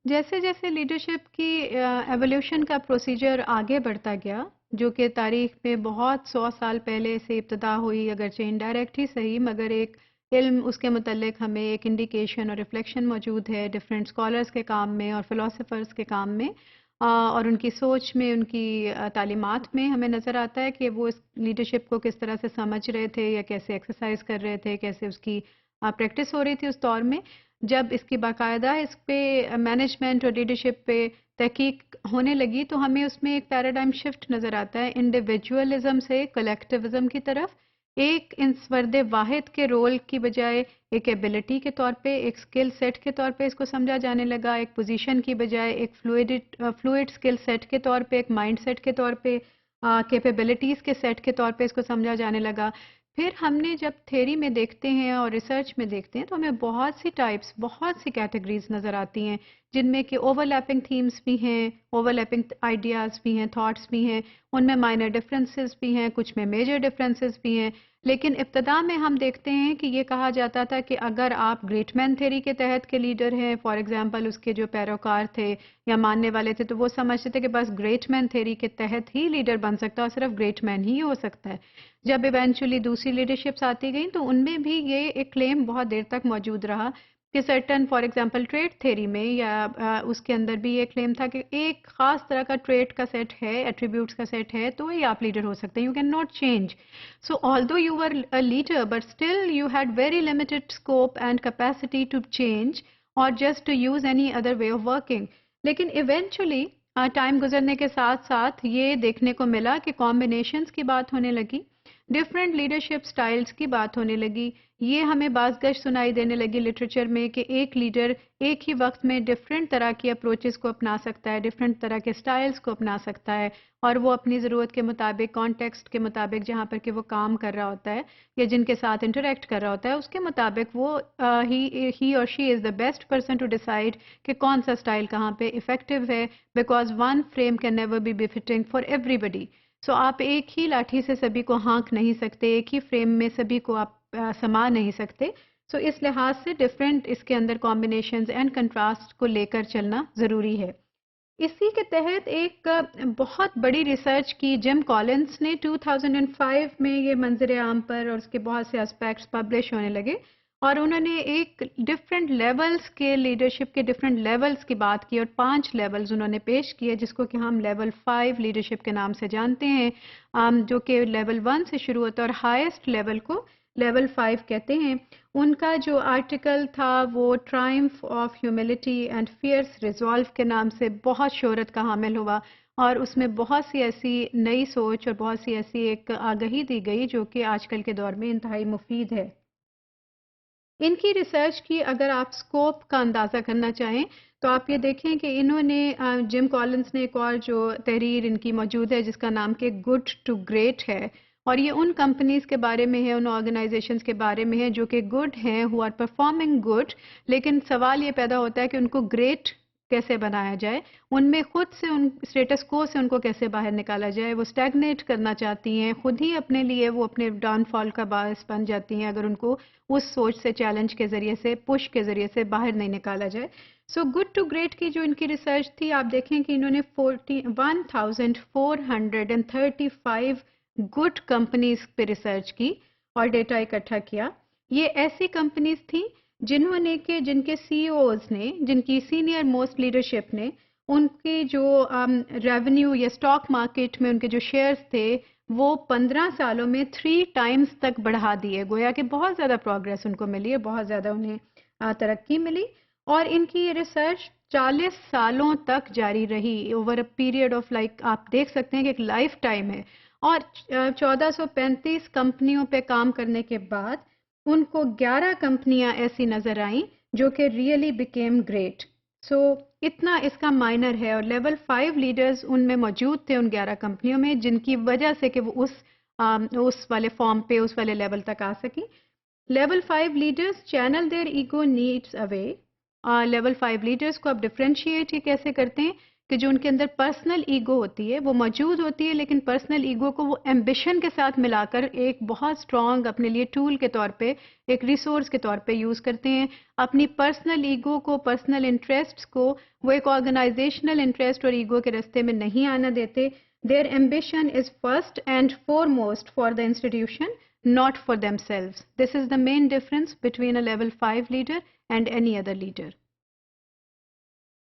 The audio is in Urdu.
جیسے جیسے لیڈرشپ کی ایولیوشن کا پروسیجر آگے بڑھتا گیا، جو کہ تاریخ میں بہت 100 سال پہلے سے ابتدا ہوئی، اگرچہ انڈائریکٹ ہی صحیح، مگر ایک علم اس کے متعلق ہمیں ایک انڈیکیشن اور ریفلیکشن موجود ہے ڈفرینٹ اسکالرس کے کام میں اور فلاسفرس کے کام میں، اور ان کی سوچ میں، ان کی تعلیمات میں ہمیں نظر آتا ہے کہ وہ اس لیڈرشپ کو کس طرح سے سمجھ رہے تھے یا کیسے ایکسرسائز کر رہے تھے، کیسے اس کی پریکٹس ہو رہی تھی اس دور میں۔ جب اس کی باقاعدہ اس پہ مینجمنٹ اور لیڈرشپ پہ تحقیق ہونے لگی تو ہمیں اس میں ایک پیراڈائم شفٹ نظر آتا ہے انڈیویجولزم سے کلیکٹیوزم کی طرف، ایک انسورد واحد کے رول کی بجائے ایک ایبلٹی کے طور پہ، ایک سکل سیٹ کے طور پہ اس کو سمجھا جانے لگا، ایک پوزیشن کی بجائے ایک فلوئڈ سکل سیٹ کے طور پہ، ایک مائنڈ سیٹ کے طور پہ، کیپیبلٹیز کے سیٹ کے طور پہ اس کو سمجھا جانے لگا۔ پھر ہم نے جب تھیری میں دیکھتے ہیں اور ریسرچ میں دیکھتے ہیں تو ہمیں بہت سی ٹائپس، بہت سی کیٹیگریز نظر آتی ہیں، جن میں کہ اوور لیپنگ تھیمز بھی ہیں، اوور لیپنگ آئیڈیاز بھی ہیں، تھاٹس بھی ہیں، ان میں مائنر ڈفرینسز بھی ہیں، کچھ میں میجر ڈفرینسز بھی ہیں۔ لیکن ابتدا میں ہم دیکھتے ہیں کہ یہ کہا جاتا تھا کہ اگر آپ گریٹ مین تھیری کے تحت کے لیڈر ہیں، فار ایگزامپل اس کے جو پیروکار تھے یا ماننے والے تھے، تو وہ سمجھتے تھے کہ بس گریٹ مین تھیری کے تحت ہی لیڈر بن سکتا ہے اور صرف گریٹ مین ہی ہو سکتا ہے۔ جب ایونچولی دوسری لیڈرشپس آتی گئیں تو ان میں بھی یہ ایک کلیم بہت دیر تک موجود رہا کہ certain for example trait theory میں یا اس کے اندر بھی یہ کلیم تھا کہ ایک خاص طرح کا ٹریٹ کا سیٹ ہے، ایٹریبیوٹس کا سیٹ ہے تو ہی آپ لیڈر ہو سکتے ہیں، you can not change. So although you were a leader but still you had very limited scope and capacity to change اور just to use any other way of working. لیکن ایونچولی ٹائم گزرنے کے ساتھ ساتھ یہ دیکھنے کو ملا کہ کمبینیشنز کی بات ہونے لگی، ڈفرینٹ لیڈرشپ سٹائلز کی بات ہونے لگی، یہ ہمیں بعض گشت سنائی دینے لگی لٹریچر میں کہ ایک لیڈر ایک ہی وقت میں ڈفرینٹ طرح کی اپروچز کو اپنا سکتا ہے، ڈفرینٹ طرح کے سٹائلز کو اپنا سکتا ہے، اور وہ اپنی ضرورت کے مطابق، کانٹیکسٹ کے مطابق جہاں پر کہ وہ کام کر رہا ہوتا ہے یا جن کے ساتھ انٹریکٹ کر رہا ہوتا ہے اس کے مطابق وہ ہی اور she is the best person to decide کہ کون سا سٹائل کہاں پہ افیکٹو ہے، because one frame can never be befitting for everybody. So آپ ایک ہی لاٹھی سے سبھی کو ہانک نہیں سکتے، ایک ہی فریم میں سبھی کو آپ سما نہیں سکتے۔ سو اس لحاظ سے ڈفرینٹ اس کے اندر کمبینیشنز اینڈ کنٹراسٹ کو لے کر چلنا ضروری ہے۔ اسی کے تحت ایک بہت بڑی ریسرچ کی جم کالنس نے 2005 میں، یہ منظر عام پر اور اس کے بہت سے اسپیکٹس پبلش ہونے لگے، اور انہوں نے ایک ڈفرینٹ لیولز کے لیڈرشپ کے ڈفرینٹ لیولز کی بات کی اور 5 لیولز انہوں نے پیش کیے جس کو کہ ہم لیول 5 لیڈرشپ کے نام سے جانتے ہیں، جو کہ لیول 1 سے شروع ہوتا ہے اور ہائیسٹ لیول کو لیول 5 کہتے ہیں۔ ان کا جو آرٹیکل تھا وہ ٹرائمف of humility and Faires resolve کے نام سے بہت شہرت کا حامل ہوا، اور اس میں بہت سی ایسی نئی سوچ اور بہت سی ایسی ایک آگہی دی گئی جو کہ آج کل کے دور میں انتہائی مفید ہے۔ ان کی ریسرچ کی اگر آپ سکوپ کا اندازہ کرنا چاہیں تو آپ یہ دیکھیں کہ انہوں نے جم کالنس نے ایک اور جو تحریر ان کی موجود ہے جس کا نام کہ گڈ ٹو گریٹ ہے، اور یہ ان کمپنیز کے بارے میں ہے، ان آرگنائزیشنز کے بارے میں ہے جو کہ گڈ ہیں، ہو آر پرفارمنگ گڈ، لیکن سوال یہ پیدا ہوتا ہے کہ ان کو گریٹ کیسے بنایا جائے، ان میں خود سے ان اسٹیٹس کو سے ان کو کیسے باہر نکالا جائے۔ وہ اسٹیگنیٹ کرنا چاہتی ہیں، خود ہی اپنے لیے وہ اپنے ڈاؤن فال کا باعث بن جاتی ہیں اگر ان کو اس سوچ سے، چیلنج کے ذریعے سے، پش کے ذریعے سے باہر نہیں نکالا جائے۔ سو گڈ ٹو گریٹ کی جو ان کی ریسرچ تھی، آپ دیکھیں کہ انہوں نے 1435 گڈ کمپنیز پہ ریسرچ کی اور ڈیٹا اکٹھا کیا۔ یہ ایسی کمپنیز تھیں جنہوں نے کہ جن کے سی اوز نے، جن کی سینئر موسٹ لیڈرشپ نے ان کی جو ریونیو یا اسٹاک مارکیٹ میں ان کے جو شیئرز تھے وہ 15 سالوں میں 3 ٹائمز تک بڑھا دیے، گویا کہ بہت زیادہ پروگریس ان کو ملی ہے، بہت زیادہ انہیں ترقی ملی، اور ان کی یہ ریسرچ 40 سالوں تک جاری رہی، over a period of like آپ دیکھ سکتے ہیں کہ ایک لائف ٹائم ہے، اور 1435 کمپنیوں پہ کام کرنے کے بعد ان کو 11 کمپنیاں ایسی نظر آئیں جو کہ ریئلی بیکیم گریٹ۔ سو اتنا اس کا مائنر ہے، اور لیول 5 لیڈرز ان میں موجود تھے ان 11 کمپنیوں میں جن کی وجہ سے کہ وہ اس والے فارم پہ، اس والے لیول تک آ سکیں۔ Level 5 leaders channel their ego needs away. Level 5 leaders کو اب ڈفرینشیٹ یہ کیسے کرتے ہیں کہ جو ان کے اندر پرسنل ایگو ہوتی ہے وہ موجود ہوتی ہے، لیکن پرسنل ایگو کو وہ ایمبیشن کے ساتھ ملا کر ایک بہت اسٹرانگ اپنے لیے ٹول کے طور پہ، ایک ریسورس کے طور پہ یوز کرتے ہیں. اپنی پرسنل ایگو کو، پرسنل انٹرسٹس کو وہ ایک آرگنائزیشنل انٹرسٹ اور ایگو کے راستے میں نہیں آنا دیتے. Their ambition is first and foremost for the institution, not for themselves. This is the main difference between a level 5 leader and any other leader.